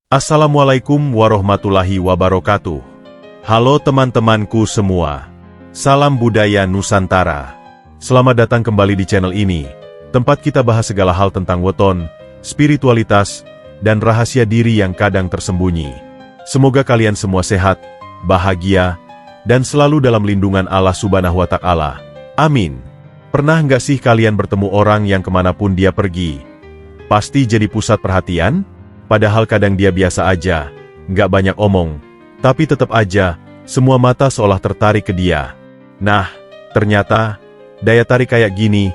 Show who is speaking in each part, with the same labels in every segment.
Speaker 1: Assalamualaikum warahmatullahi wabarakatuh. Halo teman-temanku semua. Salam budaya Nusantara. Selamat datang kembali di channel ini, tempat kita bahas segala hal tentang weton, spiritualitas, dan rahasia diri yang kadang tersembunyi. Semoga kalian semua sehat, bahagia, dan selalu dalam lindungan Allah Subhanahu wa Ta'ala. Amin. Pernah nggak sih kalian bertemu orang yang kemanapun dia pergi pasti jadi pusat perhatian? Padahal kadang dia biasa aja, nggak banyak omong, tapi tetap aja, semua mata seolah tertarik ke dia. Nah, ternyata, daya tarik kayak gini,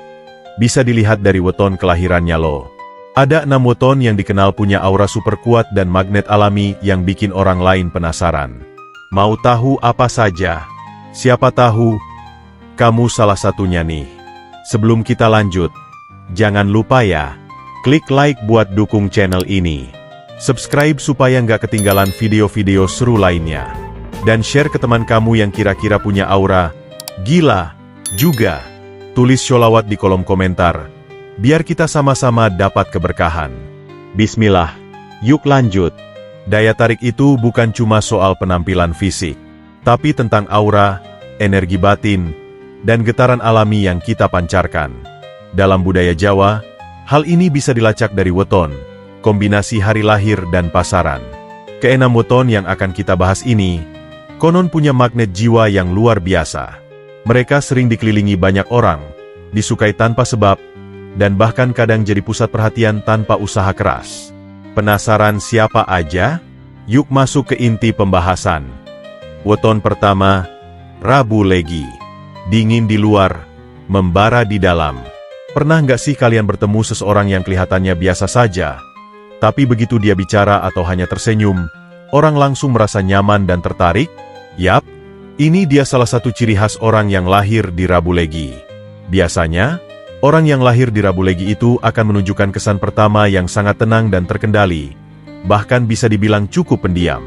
Speaker 1: bisa dilihat dari weton kelahirannya loh. Ada 6 weton yang dikenal punya aura super kuat dan magnet alami yang bikin orang lain penasaran. Mau tahu apa saja? Siapa tahu, kamu salah satunya nih. Sebelum kita lanjut, jangan lupa ya, klik like buat dukung channel ini. Subscribe supaya nggak ketinggalan video-video seru lainnya. Dan share ke teman kamu yang kira-kira punya aura gila juga. Tulis sholawat di kolom komentar, biar kita sama-sama dapat keberkahan. Bismillah, yuk lanjut. Daya tarik itu bukan cuma soal penampilan fisik, tapi tentang aura, energi batin, dan getaran alami yang kita pancarkan. Dalam budaya Jawa, hal ini bisa dilacak dari weton, kombinasi hari lahir dan pasaran. Keenam weton yang akan kita bahas ini, konon punya magnet jiwa yang luar biasa. Mereka sering dikelilingi banyak orang, disukai tanpa sebab, dan bahkan kadang jadi pusat perhatian tanpa usaha keras. Penasaran siapa aja? Yuk masuk ke inti pembahasan. Weton pertama, Rabu Legi. Dingin di luar, membara di dalam. Pernah nggak sih kalian bertemu seseorang yang kelihatannya biasa saja, tapi begitu dia bicara atau hanya tersenyum, orang langsung merasa nyaman dan tertarik? Yap, ini dia salah satu ciri khas orang yang lahir di Rabu Legi. Biasanya, orang yang lahir di Rabu Legi itu akan menunjukkan kesan pertama yang sangat tenang dan terkendali, bahkan bisa dibilang cukup pendiam.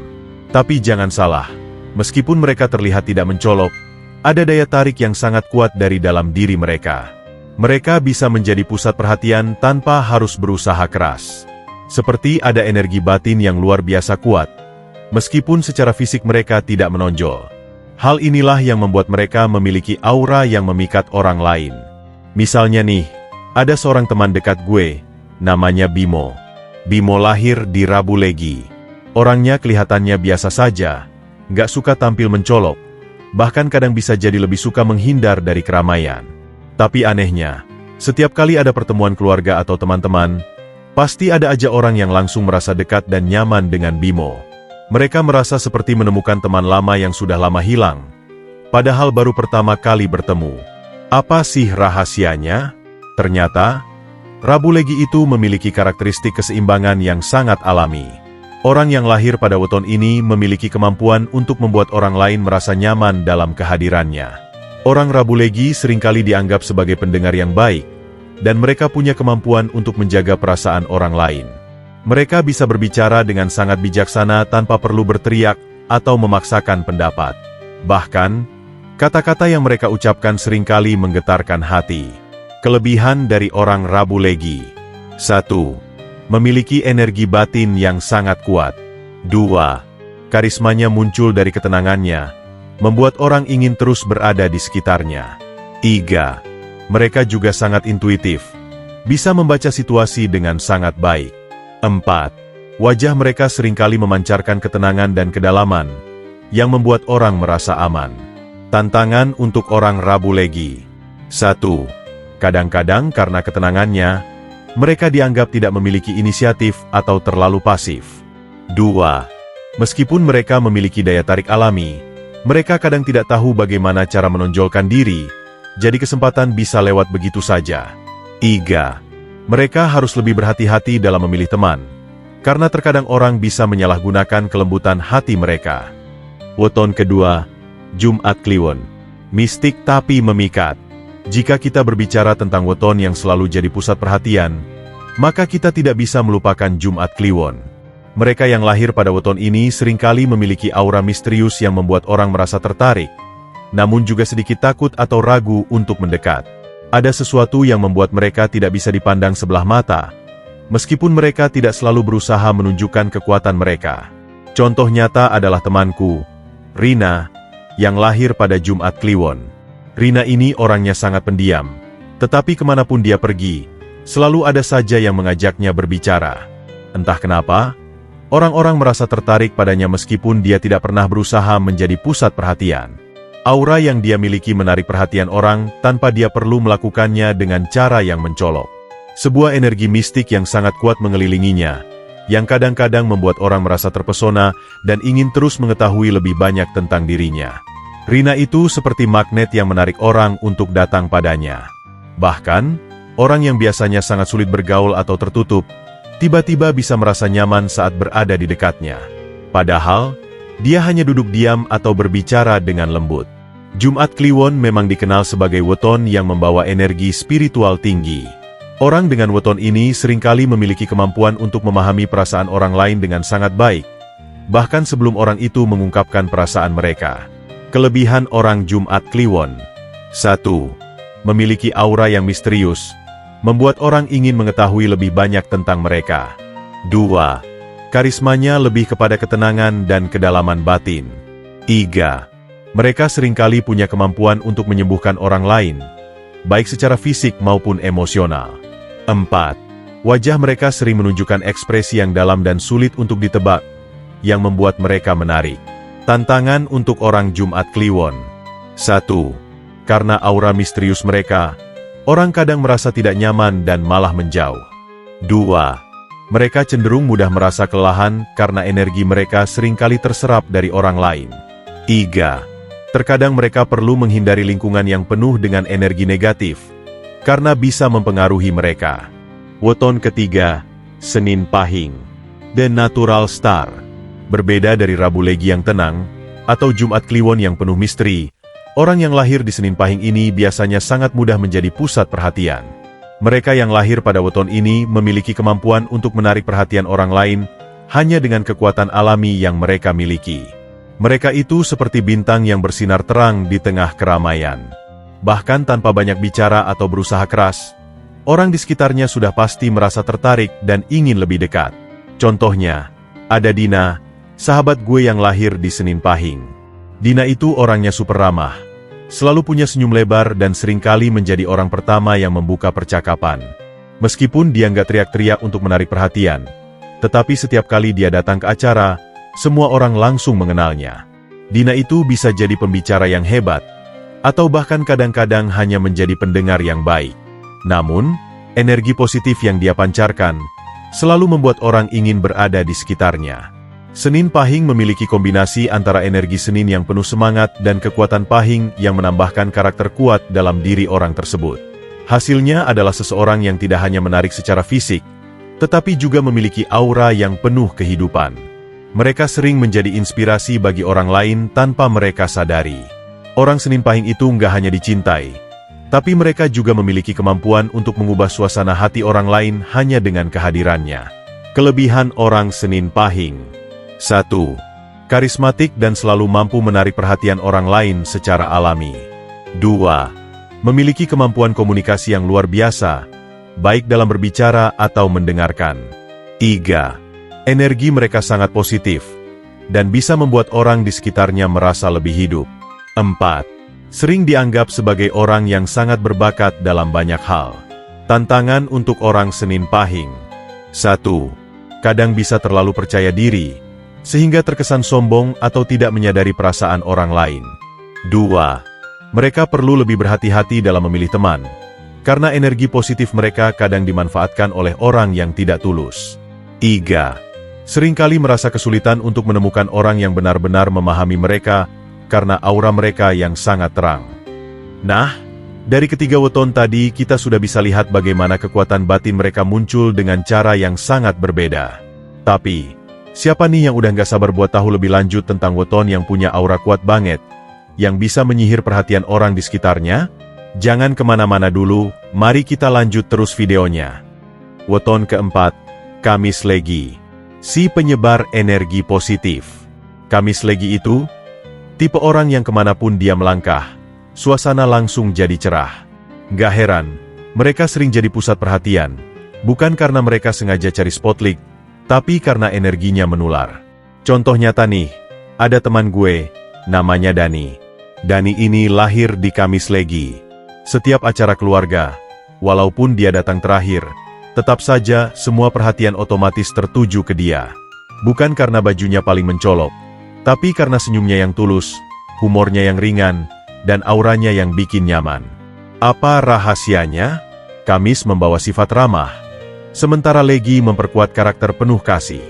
Speaker 1: Tapi jangan salah, meskipun mereka terlihat tidak mencolok, ada daya tarik yang sangat kuat dari dalam diri mereka. Mereka bisa menjadi pusat perhatian tanpa harus berusaha keras. Seperti ada energi batin yang luar biasa kuat, meskipun secara fisik mereka tidak menonjol. Hal inilah yang membuat mereka memiliki aura yang memikat orang lain. Misalnya nih, ada seorang teman dekat gue, namanya Bimo. Bimo lahir di Rabu Legi. Orangnya kelihatannya biasa saja, nggak suka tampil mencolok, bahkan kadang bisa jadi lebih suka menghindar dari keramaian. Tapi anehnya, setiap kali ada pertemuan keluarga atau teman-teman, pasti ada aja orang yang langsung merasa dekat dan nyaman dengan Bimo. Mereka merasa seperti menemukan teman lama yang sudah lama hilang, padahal baru pertama kali bertemu. Apa sih rahasianya? Ternyata, Rabu Legi itu memiliki karakteristik keseimbangan yang sangat alami. Orang yang lahir pada weton ini memiliki kemampuan untuk membuat orang lain merasa nyaman dalam kehadirannya. Orang Rabu Legi seringkali dianggap sebagai pendengar yang baik, dan mereka punya kemampuan untuk menjaga perasaan orang lain. Mereka bisa berbicara dengan sangat bijaksana tanpa perlu berteriak atau memaksakan pendapat. Bahkan, kata-kata yang mereka ucapkan seringkali menggetarkan hati. Kelebihan dari orang Rabu Legi. 1. Memiliki energi batin yang sangat kuat. 2. Karismanya muncul dari ketenangannya, membuat orang ingin terus berada di sekitarnya. 3. Mereka juga sangat intuitif, bisa membaca situasi dengan sangat baik. 4. Wajah mereka seringkali memancarkan ketenangan dan kedalaman, yang membuat orang merasa aman. Tantangan untuk orang Rabu Legi. 1. Kadang-kadang karena ketenangannya, mereka dianggap tidak memiliki inisiatif atau terlalu pasif. 2. Meskipun mereka memiliki daya tarik alami, mereka kadang tidak tahu bagaimana cara menonjolkan diri, jadi kesempatan bisa lewat begitu saja. 3. Mereka harus lebih berhati-hati dalam memilih teman, karena terkadang orang bisa menyalahgunakan kelembutan hati mereka. Weton kedua, Jumat Kliwon. Mistik tapi memikat. Jika kita berbicara tentang weton yang selalu jadi pusat perhatian, maka kita tidak bisa melupakan Jumat Kliwon. Mereka yang lahir pada weton ini seringkali memiliki aura misterius yang membuat orang merasa tertarik, namun juga sedikit takut atau ragu untuk mendekat. Ada sesuatu yang membuat mereka tidak bisa dipandang sebelah mata, Meskipun mereka tidak selalu berusaha menunjukkan kekuatan mereka. Contoh nyata adalah temanku, Rina, yang lahir pada Jumat Kliwon. Rina ini orangnya sangat pendiam, tetapi kemanapun dia pergi, selalu ada saja yang mengajaknya berbicara. Entah kenapa, orang-orang merasa tertarik padanya meskipun dia tidak pernah berusaha menjadi pusat perhatian. Aura yang dia miliki menarik perhatian orang tanpa dia perlu melakukannya dengan cara yang mencolok. Sebuah energi mistik yang sangat kuat mengelilinginya, yang kadang-kadang membuat orang merasa terpesona dan ingin terus mengetahui lebih banyak tentang dirinya. Rina itu seperti magnet yang menarik orang untuk datang padanya. Bahkan, orang yang biasanya sangat sulit bergaul atau tertutup, tiba-tiba bisa merasa nyaman saat berada di dekatnya. Padahal, dia hanya duduk diam atau berbicara dengan lembut. Jumat Kliwon memang dikenal sebagai weton yang membawa energi spiritual tinggi. Orang dengan weton ini seringkali memiliki kemampuan untuk memahami perasaan orang lain dengan sangat baik, bahkan sebelum orang itu mengungkapkan perasaan mereka. Kelebihan orang Jumat Kliwon: 1. Memiliki aura yang misterius, membuat orang ingin mengetahui lebih banyak tentang mereka. 2. Karismanya lebih kepada ketenangan dan kedalaman batin. 3. Mereka seringkali punya kemampuan untuk menyembuhkan orang lain, baik secara fisik maupun emosional. 4. Wajah mereka sering menunjukkan ekspresi yang dalam dan sulit untuk ditebak, yang membuat mereka menarik. Tantangan untuk orang Jumat Kliwon: 1. Karena aura misterius mereka, orang kadang merasa tidak nyaman dan malah menjauh. 2. Mereka cenderung mudah merasa kelelahan karena energi mereka seringkali terserap dari orang lain. 3. Terkadang mereka perlu menghindari lingkungan yang penuh dengan energi negatif, karena bisa mempengaruhi mereka. Weton ketiga, Senin Pahing. The Natural Star. Berbeda dari Rabu Legi yang tenang, atau Jumat Kliwon yang penuh misteri, orang yang lahir di Senin Pahing ini biasanya sangat mudah menjadi pusat perhatian. Mereka yang lahir pada weton ini memiliki kemampuan untuk menarik perhatian orang lain, hanya dengan kekuatan alami yang mereka miliki. Mereka itu seperti bintang yang bersinar terang di tengah keramaian. Bahkan tanpa banyak bicara atau berusaha keras, orang di sekitarnya sudah pasti merasa tertarik dan ingin lebih dekat. Contohnya, ada Dina, sahabat gue yang lahir di Senin Pahing. Dina itu orangnya super ramah, selalu punya senyum lebar dan seringkali menjadi orang pertama yang membuka percakapan. Meskipun dia nggak teriak-teriak untuk menarik perhatian, tetapi setiap kali dia datang ke acara, semua orang langsung mengenalnya. Dina itu bisa jadi pembicara yang hebat, atau bahkan kadang-kadang hanya menjadi pendengar yang baik. Namun, energi positif yang dia pancarkan selalu membuat orang ingin berada di sekitarnya. Senin Pahing memiliki kombinasi antara energi Senin yang penuh semangat dan kekuatan Pahing yang menambahkan karakter kuat dalam diri orang tersebut. Hasilnya adalah seseorang yang tidak hanya menarik secara fisik, tetapi juga memiliki aura yang penuh kehidupan. Mereka sering menjadi inspirasi bagi orang lain tanpa mereka sadari. Orang Senin Pahing itu nggak hanya dicintai, tapi mereka juga memiliki kemampuan untuk mengubah suasana hati orang lain hanya dengan kehadirannya. Kelebihan orang Senin Pahing: 1. Karismatik dan selalu mampu menarik perhatian orang lain secara alami. 2. Memiliki kemampuan komunikasi yang luar biasa, baik dalam berbicara atau mendengarkan. 3. Energi mereka sangat positif, dan bisa membuat orang di sekitarnya merasa lebih hidup. 4. Sering dianggap sebagai orang yang sangat berbakat dalam banyak hal. Tantangan untuk orang Senin Pahing: 1. Kadang bisa terlalu percaya diri, sehingga terkesan sombong atau tidak menyadari perasaan orang lain. 2. Mereka perlu lebih berhati-hati dalam memilih teman, karena energi positif mereka kadang dimanfaatkan oleh orang yang tidak tulus. 3. Seringkali merasa kesulitan untuk menemukan orang yang benar-benar memahami mereka, karena aura mereka yang sangat terang. Nah, dari ketiga weton tadi kita sudah bisa lihat bagaimana kekuatan batin mereka muncul dengan cara yang sangat berbeda. Tapi, siapa nih yang udah nggak sabar buat tahu lebih lanjut tentang weton yang punya aura kuat banget, yang bisa menyihir perhatian orang di sekitarnya? Jangan kemana-mana dulu, mari kita lanjut terus videonya. Weton keempat, Kamis Legi. Si penyebar energi positif. Kamis Legi itu tipe orang yang kemanapun dia melangkah, suasana langsung jadi cerah. Gak heran, mereka sering jadi pusat perhatian, Bukan karena mereka sengaja cari spotlight, tapi karena energinya menular. Contoh nyata nih, ada teman gue, namanya Dani. Dani ini lahir di Kamis Legi. Setiap acara keluarga, walaupun dia datang terakhir, tetap saja semua perhatian otomatis tertuju ke dia. Bukan karena bajunya paling mencolok, tapi karena senyumnya yang tulus, humornya yang ringan, dan auranya yang bikin nyaman. Apa rahasianya? Kamis membawa sifat ramah, sementara Legi memperkuat karakter penuh kasih.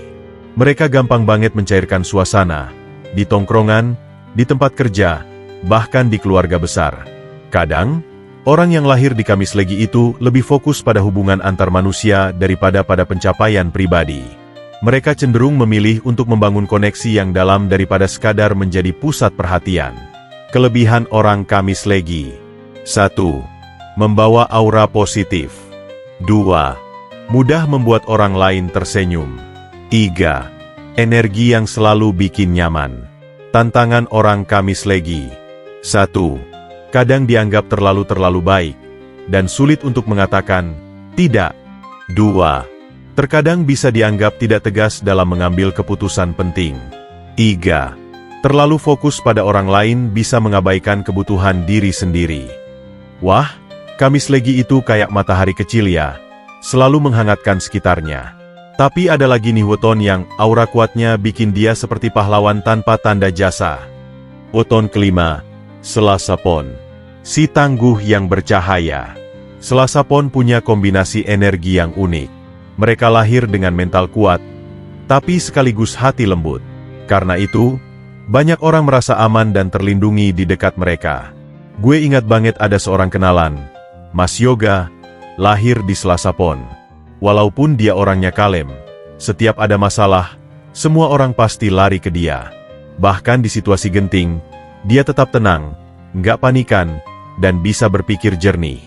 Speaker 1: Mereka gampang banget mencairkan suasana, di tongkrongan, di tempat kerja, bahkan di keluarga besar. Kadang, orang yang lahir di Kamis Legi itu lebih fokus pada hubungan antar manusia daripada pada pencapaian pribadi. Mereka cenderung memilih untuk membangun koneksi yang dalam daripada sekadar menjadi pusat perhatian. Kelebihan orang Kamis Legi. 1. Membawa aura positif. 2. Mudah membuat orang lain tersenyum. 3. Energi yang selalu bikin nyaman. Tantangan orang Kamis Legi. 1. Kadang dianggap terlalu baik, dan sulit untuk mengatakan tidak. 2. Terkadang bisa dianggap tidak tegas dalam mengambil keputusan penting. 3. Terlalu fokus pada orang lain bisa mengabaikan kebutuhan diri sendiri. Wah, Kamis Legi itu kayak matahari kecil ya, selalu menghangatkan sekitarnya. Tapi ada lagi nih weton yang aura kuatnya bikin dia seperti pahlawan tanpa tanda jasa. Weton kelima, Selasa Pon. Si tangguh yang bercahaya. Selasa Pon punya kombinasi energi yang unik. Mereka lahir dengan mental kuat, tapi sekaligus hati lembut. Karena itu, banyak orang merasa aman dan terlindungi di dekat mereka. Gue ingat banget ada seorang kenalan, Mas Yoga, lahir di Selasa Pon. Walaupun dia orangnya kalem, setiap ada masalah, semua orang pasti lari ke dia. Bahkan di situasi genting, dia tetap tenang, nggak panikan, dan bisa berpikir jernih.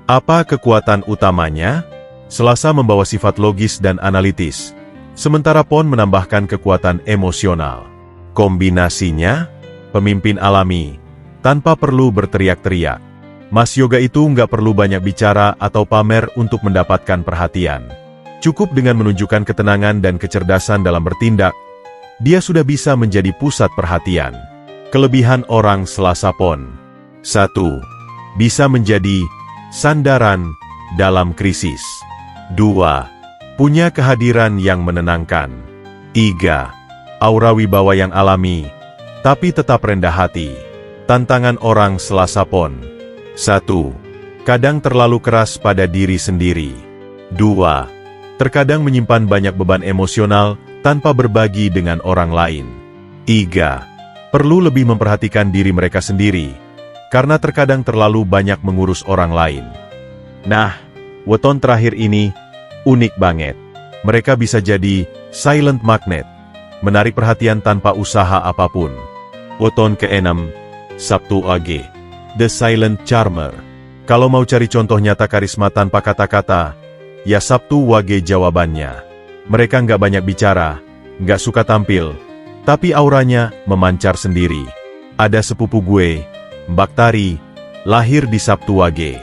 Speaker 1: Apa kekuatan utamanya? Selasa membawa sifat logis dan analitis, sementara Pon menambahkan kekuatan emosional. Kombinasinya, pemimpin alami, tanpa perlu berteriak-teriak. Mas Yoga itu nggak perlu banyak bicara atau pamer untuk mendapatkan perhatian. Cukup dengan menunjukkan ketenangan dan kecerdasan dalam bertindak, dia sudah bisa menjadi pusat perhatian. Kelebihan orang Selasa Pon. 1. Bisa menjadi sandaran dalam krisis. 2. Punya kehadiran yang menenangkan. 3. Aura wibawa yang alami, tapi tetap rendah hati. Tantangan orang Selasa Pon. 1. Kadang terlalu keras pada diri sendiri. 2. Terkadang menyimpan banyak beban emosional tanpa berbagi dengan orang lain. 3. Perlu lebih memperhatikan diri mereka sendiri, karena terkadang terlalu banyak mengurus orang lain. Nah, weton terakhir ini unik banget. Mereka bisa jadi silent magnet, menarik perhatian tanpa usaha apapun. Weton ke-6, Sabtu Wage. The Silent Charmer. Kalau mau cari contoh nyata karisma tanpa kata-kata, ya Sabtu Wage jawabannya. Mereka nggak banyak bicara, nggak suka tampil, tapi auranya memancar sendiri. Ada sepupu gue, Mbak Tari, lahir di Sabtu Wage.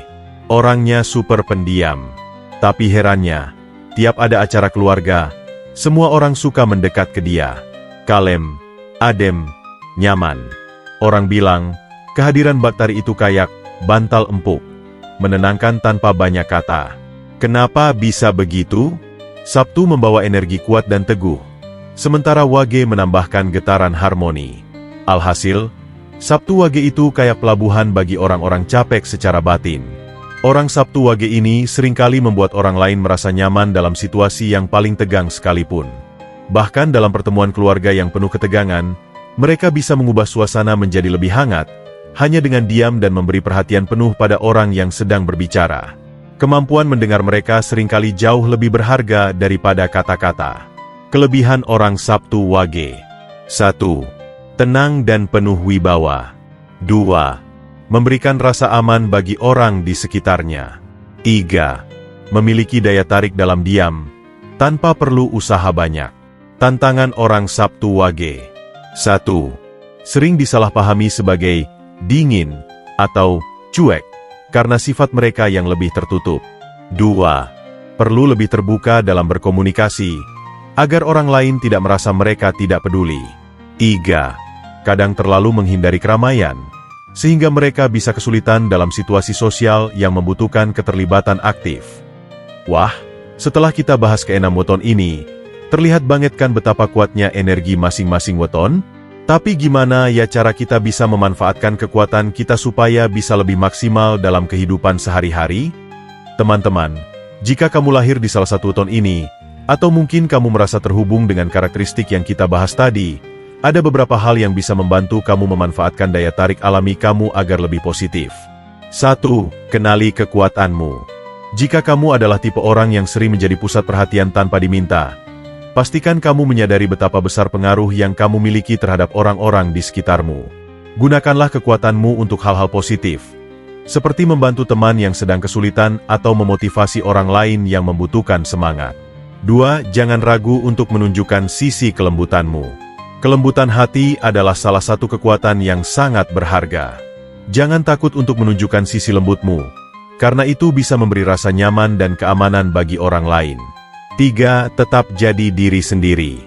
Speaker 1: Orangnya super pendiam. Tapi herannya, tiap ada acara keluarga, semua orang suka mendekat ke dia. Kalem, adem, nyaman. Orang bilang, kehadiran Mbak Tari itu kayak bantal empuk, menenangkan tanpa banyak kata. Kenapa bisa begitu? Sabtu membawa energi kuat dan teguh, sementara Wage menambahkan getaran harmoni. Alhasil, Sabtu Wage itu kayak pelabuhan bagi orang-orang capek secara batin. Orang Sabtu Wage ini seringkali membuat orang lain merasa nyaman dalam situasi yang paling tegang sekalipun. Bahkan dalam pertemuan keluarga yang penuh ketegangan, mereka bisa mengubah suasana menjadi lebih hangat, hanya dengan diam dan memberi perhatian penuh pada orang yang sedang berbicara. Kemampuan mendengar mereka seringkali jauh lebih berharga daripada kata-kata. Kelebihan orang Sabtu Wage. 1. Tenang dan penuh wibawa. 2. Memberikan rasa aman bagi orang di sekitarnya. 3. Memiliki daya tarik dalam diam, tanpa perlu usaha banyak. Tantangan orang Sabtu Wage. 1. Sering disalahpahami sebagai dingin atau cuek, karena sifat mereka yang lebih tertutup. 2. perlu lebih terbuka dalam berkomunikasi, agar orang lain tidak merasa mereka tidak peduli. 3. Kadang terlalu menghindari keramaian, sehingga mereka bisa kesulitan dalam situasi sosial yang membutuhkan keterlibatan aktif. Wah, setelah kita bahas keenam weton ini, terlihat banget kan betapa kuatnya energi masing-masing weton? Tapi gimana ya cara kita bisa memanfaatkan kekuatan kita supaya bisa lebih maksimal dalam kehidupan sehari-hari? Teman-teman, jika kamu lahir di salah satu weton ini, atau mungkin kamu merasa terhubung dengan karakteristik yang kita bahas tadi, ada beberapa hal yang bisa membantu kamu memanfaatkan daya tarik alami kamu agar lebih positif. 1. Kenali kekuatanmu. Jika kamu adalah tipe orang yang sering menjadi pusat perhatian tanpa diminta, pastikan kamu menyadari betapa besar pengaruh yang kamu miliki terhadap orang-orang di sekitarmu. Gunakanlah kekuatanmu untuk hal-hal positif, seperti membantu teman yang sedang kesulitan atau memotivasi orang lain yang membutuhkan semangat. 2. Jangan ragu untuk menunjukkan sisi kelembutanmu. Kelembutan hati adalah salah satu kekuatan yang sangat berharga. Jangan takut untuk menunjukkan sisi lembutmu, karena itu bisa memberi rasa nyaman dan keamanan bagi orang lain. 3. Tetap jadi diri sendiri.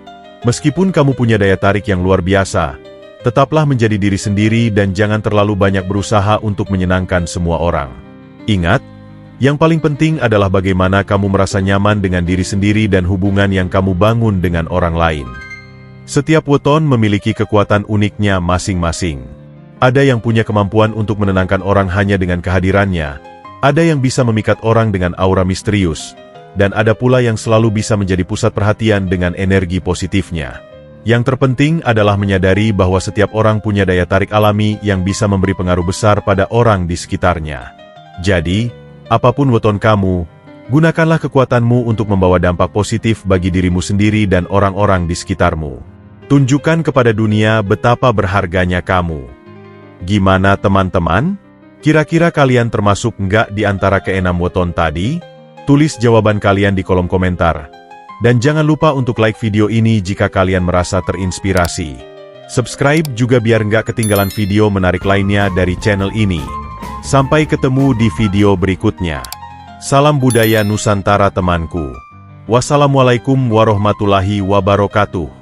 Speaker 1: Meskipun kamu punya daya tarik yang luar biasa, tetaplah menjadi diri sendiri dan jangan terlalu banyak berusaha untuk menyenangkan semua orang. Ingat, yang paling penting adalah bagaimana kamu merasa nyaman dengan diri sendiri dan hubungan yang kamu bangun dengan orang lain. Setiap weton memiliki kekuatan uniknya masing-masing. Ada yang punya kemampuan untuk menenangkan orang hanya dengan kehadirannya, ada yang bisa memikat orang dengan aura misterius, dan ada pula yang selalu bisa menjadi pusat perhatian dengan energi positifnya. Yang terpenting adalah menyadari bahwa setiap orang punya daya tarik alami yang bisa memberi pengaruh besar pada orang di sekitarnya. Jadi, apapun weton kamu, gunakanlah kekuatanmu untuk membawa dampak positif bagi dirimu sendiri dan orang-orang di sekitarmu. Tunjukkan kepada dunia betapa berharganya kamu. Gimana teman-teman? Kira-kira kalian termasuk nggak di antara keenam weton tadi? Tulis jawaban kalian di kolom komentar. Dan jangan lupa untuk like video ini jika kalian merasa terinspirasi. Subscribe juga biar nggak ketinggalan video menarik lainnya dari channel ini. Sampai ketemu di video berikutnya. Salam budaya Nusantara temanku. Wassalamualaikum warahmatullahi wabarakatuh.